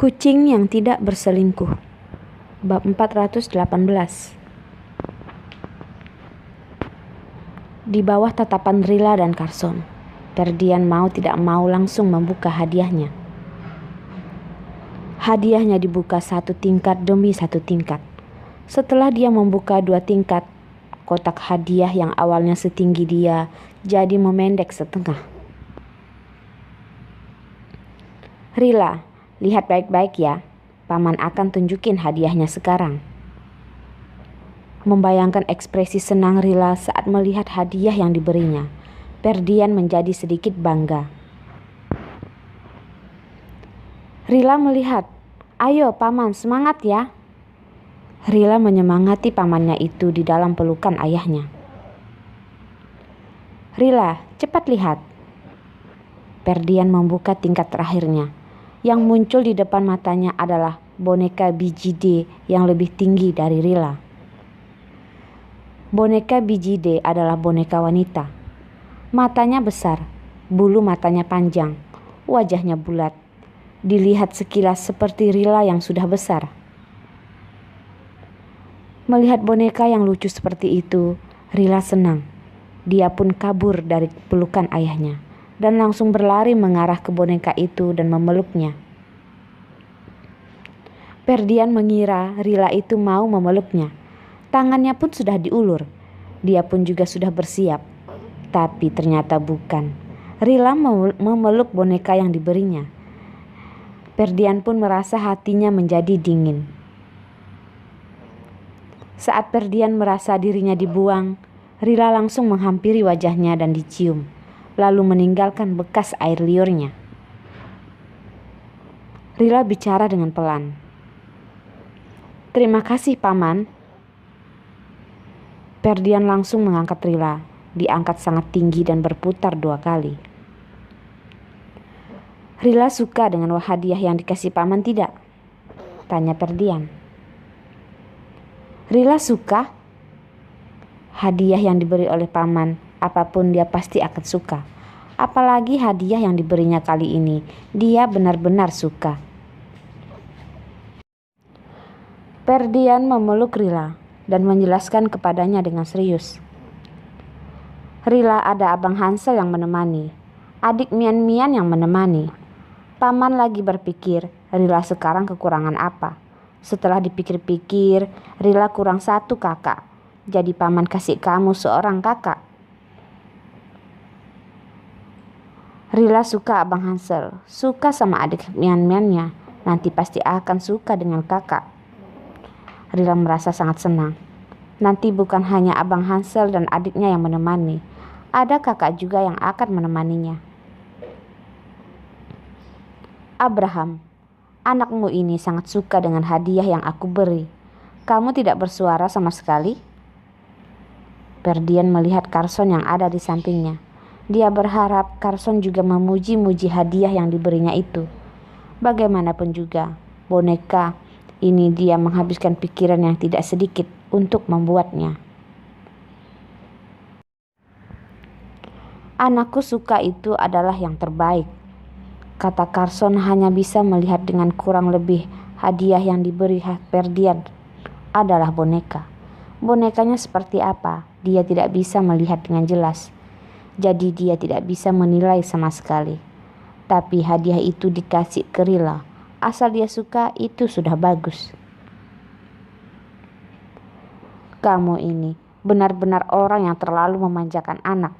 Kucing yang tidak berselingkuh. Bab 418. Di bawah tatapan Rila dan Carson, Ferdian mau tidak mau langsung membuka hadiahnya. Hadiahnya dibuka satu tingkat demi satu tingkat. Setelah dia membuka 2 tingkat, kotak hadiah yang awalnya setinggi dia jadi memendek setengah. Rila, lihat baik-baik ya, Paman akan tunjukin hadiahnya sekarang. Membayangkan ekspresi senang Rila saat melihat hadiah yang diberinya, Ferdian menjadi sedikit bangga. Rila melihat, ayo Paman semangat ya. Rila menyemangati pamannya itu di dalam pelukan ayahnya. Rila, cepat lihat. Ferdian membuka tingkat terakhirnya. Yang muncul di depan matanya adalah boneka biji D yang lebih tinggi dari Rila. Boneka biji D adalah boneka wanita. Matanya besar, bulu matanya panjang, wajahnya bulat. Dilihat sekilas seperti Rila yang sudah besar. Melihat boneka yang lucu seperti itu, Rila senang. Dia pun kabur dari pelukan ayahnya dan langsung berlari mengarah ke boneka itu dan memeluknya. Ferdian mengira Rila itu mau memeluknya. Tangannya pun sudah diulur. Dia pun juga sudah bersiap. Tapi ternyata bukan. Rila memeluk boneka yang diberinya. Ferdian pun merasa hatinya menjadi dingin. Saat Ferdian merasa dirinya dibuang, Rila langsung menghampiri wajahnya dan dicium, lalu meninggalkan bekas air liurnya. Rila bicara dengan pelan. Terima kasih Paman. Ferdian langsung mengangkat Rila, diangkat sangat tinggi dan berputar 2 kali. Rila suka dengan hadiah yang dikasih Paman tidak? Tanya Ferdian. Rila suka. Hadiah yang diberi oleh Paman, apapun dia pasti akan suka. Apalagi hadiah yang diberinya kali ini, dia benar-benar suka. Ferdian memeluk Rila dan menjelaskan kepadanya dengan serius. Rila, ada Abang Hansel yang menemani, adik Mian-Mian yang menemani. Paman lagi berpikir Rila sekarang kekurangan apa. Setelah dipikir-pikir, Rila kurang 1 kakak. Jadi Paman kasih kamu seorang kakak. Rila suka Abang Hansel, suka sama adik Mian-Miannya. Nanti pasti akan suka dengan kakak. Rila merasa sangat senang. Nanti bukan hanya Abang Hansel dan adiknya yang menemani. Ada kakak juga yang akan menemaninya. Abraham, anakmu ini sangat suka dengan hadiah yang aku beri. Kamu tidak bersuara sama sekali? Ferdian melihat Carson yang ada di sampingnya. Dia berharap Carson juga memuji-muji hadiah yang diberinya itu. Bagaimanapun juga, boneka ini dia menghabiskan pikiran yang tidak sedikit untuk membuatnya. Anakku suka itu adalah yang terbaik. Kata Carson hanya bisa melihat dengan kurang lebih hadiah yang diberi Ferdian adalah boneka. Bonekanya seperti apa, dia tidak bisa melihat dengan jelas. Jadi dia tidak bisa menilai sama sekali. Tapi hadiah itu dikasih ke Rila. Asal dia suka itu sudah bagus. Kamu ini benar-benar orang yang terlalu memanjakan anak.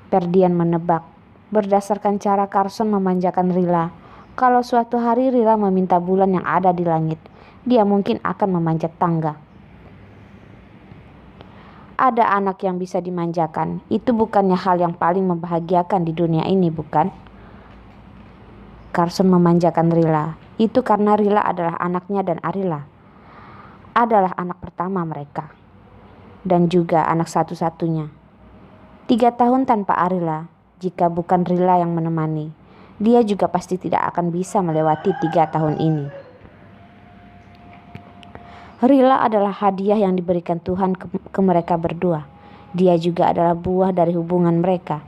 Ferdian menebak. Berdasarkan cara Carson memanjakan Rila, kalau suatu hari Rila meminta bulan yang ada di langit, dia mungkin akan memanjat tangga. Ada anak yang bisa dimanjakan, itu bukannya hal yang paling membahagiakan di dunia ini, bukan? Carson memanjakan Rila, itu karena Rila adalah anaknya dan Arila adalah anak pertama mereka. Dan juga anak satu-satunya. 3 tahun tanpa Arila, jika bukan Rila yang menemani, dia juga pasti tidak akan bisa melewati 3 tahun ini. Rila adalah hadiah yang diberikan Tuhan ke mereka berdua. Dia juga adalah buah dari hubungan mereka.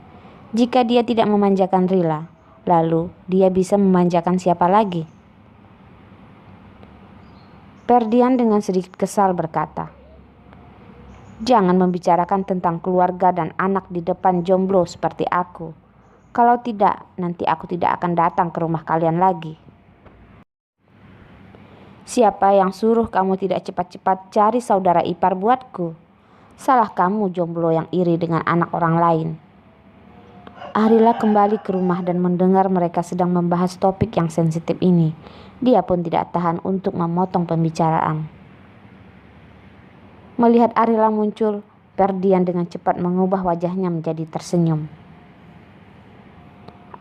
Jika dia tidak memanjakan Rila, lalu dia bisa memanjakan siapa lagi? Ferdian dengan sedikit kesal berkata, "Jangan membicarakan tentang keluarga dan anak di depan jomblo seperti aku. Kalau tidak, nanti aku tidak akan datang ke rumah kalian lagi." "Siapa yang suruh kamu tidak cepat-cepat cari saudara ipar buatku? Salah kamu jomblo yang iri dengan anak orang lain." Arila kembali ke rumah dan mendengar mereka sedang membahas topik yang sensitif ini. Dia pun tidak tahan untuk memotong pembicaraan. Melihat Arila muncul, Ferdian dengan cepat mengubah wajahnya menjadi tersenyum.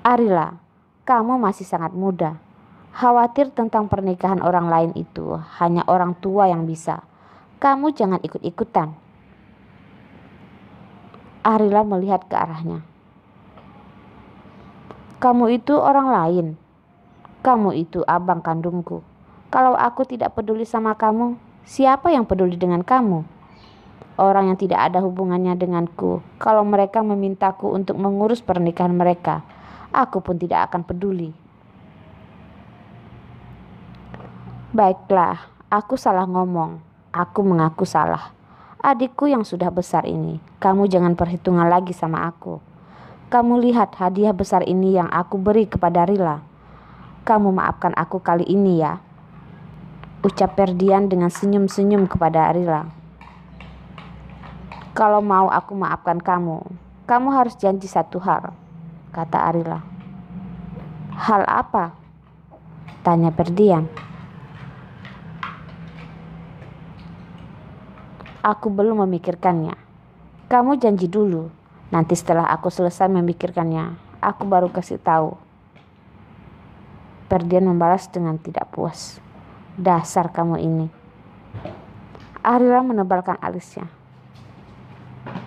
"Arila, kamu masih sangat muda. Khawatir tentang pernikahan orang lain itu hanya orang tua yang bisa. Kamu jangan ikut-ikutan." Arila melihat ke arahnya. "Kamu itu orang lain. Kamu itu abang kandungku. Kalau aku tidak peduli sama kamu, siapa yang peduli dengan kamu? Orang yang tidak ada hubungannya denganku, kalau mereka memintaku untuk mengurus pernikahan mereka, aku pun tidak akan peduli." "Baiklah, aku salah ngomong. Aku mengaku salah. Adikku yang sudah besar ini, kamu jangan perhitungan lagi sama aku. Kamu lihat hadiah besar ini yang aku beri kepada Rila. Kamu maafkan aku kali ini ya," ucap Ferdian dengan senyum-senyum kepada Rila. "Kalau mau aku maafkan kamu harus janji satu hal," kata Arila. "Hal apa?" tanya Ferdian. "Aku belum memikirkannya. Kamu janji dulu. Nanti setelah aku selesai memikirkannya, aku baru kasih tahu." Ferdian membalas dengan tidak puas. "Dasar kamu ini." Arila menebalkan alisnya.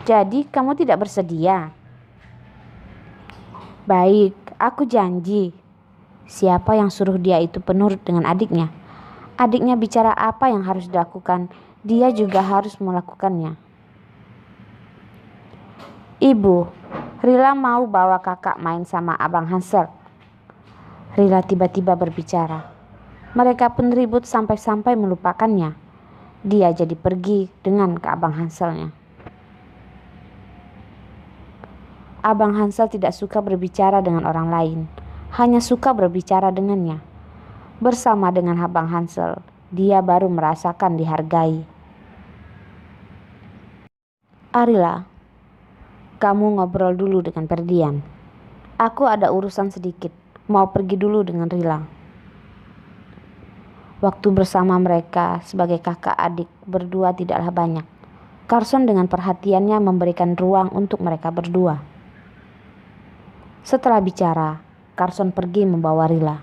"Jadi kamu tidak bersedia?" "Baik, aku janji." Siapa yang suruh dia itu penurut dengan adiknya? Adiknya bicara apa yang harus dilakukan, dia juga harus melakukannya. "Ibu, Rila mau bawa kakak main sama Abang Hansel." Rila tiba-tiba berbicara. Mereka pun ribut sampai-sampai melupakannya. Dia jadi pergi dengan ke Abang Hanselnya. Abang Hansel tidak suka berbicara dengan orang lain, hanya suka berbicara dengannya. Bersama dengan Abang Hansel, dia baru merasakan dihargai. "Arila, kamu ngobrol dulu dengan Ferdian. Aku ada urusan sedikit, mau pergi dulu dengan Rila." Waktu bersama mereka sebagai kakak adik berdua tidaklah banyak. Carson dengan perhatiannya memberikan ruang untuk mereka berdua. Setelah bicara, Carson pergi membawa Rila.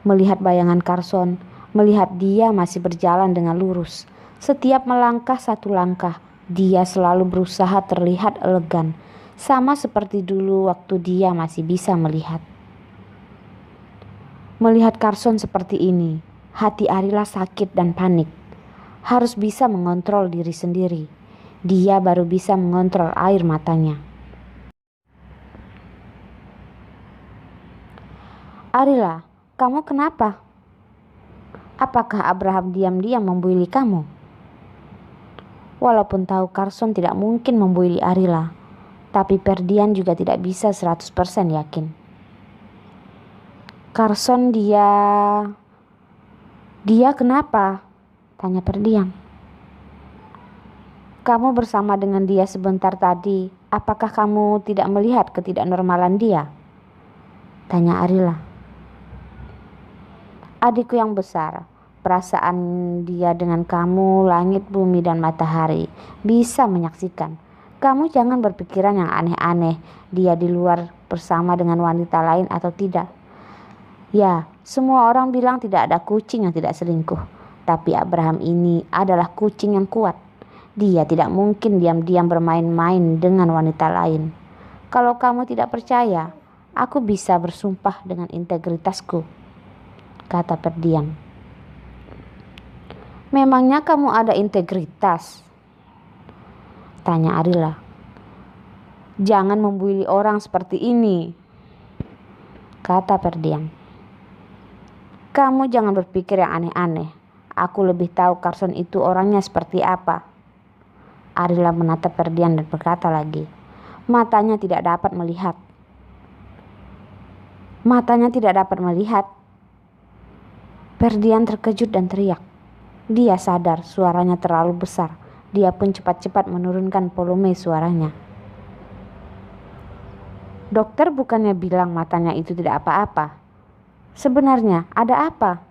Melihat bayangan Carson, melihat dia masih berjalan dengan lurus. Setiap melangkah satu langkah, dia selalu berusaha terlihat elegan, sama seperti dulu waktu dia masih bisa melihat. Melihat Carson seperti ini, hati Arila sakit dan panik. Harus bisa mengontrol diri sendiri. Dia baru bisa mengontrol air matanya. "Arila, kamu kenapa? Apakah Abraham diam-diam membuili kamu?" Walaupun tahu Carson tidak mungkin membuili Arila, tapi Ferdian juga tidak bisa 100% yakin. "Carson dia kenapa?" tanya Ferdian. "Kamu bersama dengan dia sebentar tadi, apakah kamu tidak melihat ketidaknormalan dia?" tanya Arila. "Adikku yang besar, perasaan dia dengan kamu, langit, bumi, dan matahari bisa menyaksikan. Kamu jangan berpikiran yang aneh-aneh, dia di luar bersama dengan wanita lain atau tidak. Ya, semua orang bilang tidak ada kucing yang tidak selingkuh. Tapi Abraham ini adalah kucing yang kuat. Dia tidak mungkin diam-diam bermain-main dengan wanita lain. Kalau kamu tidak percaya, aku bisa bersumpah dengan integritasku," kata Ferdian. "Memangnya kamu ada integritas?" tanya Arila. "Jangan membuili orang seperti ini," kata Ferdian. "Kamu jangan berpikir yang aneh-aneh. Aku lebih tahu Carson itu orangnya seperti apa. Arila menatap Ferdian dan berkata lagi. Matanya tidak dapat melihat. Ferdian terkejut dan teriak. Dia sadar suaranya terlalu besar. Dia pun cepat-cepat menurunkan volume suaranya. Dokter bukannya bilang matanya itu tidak apa-apa. Sebenarnya ada apa?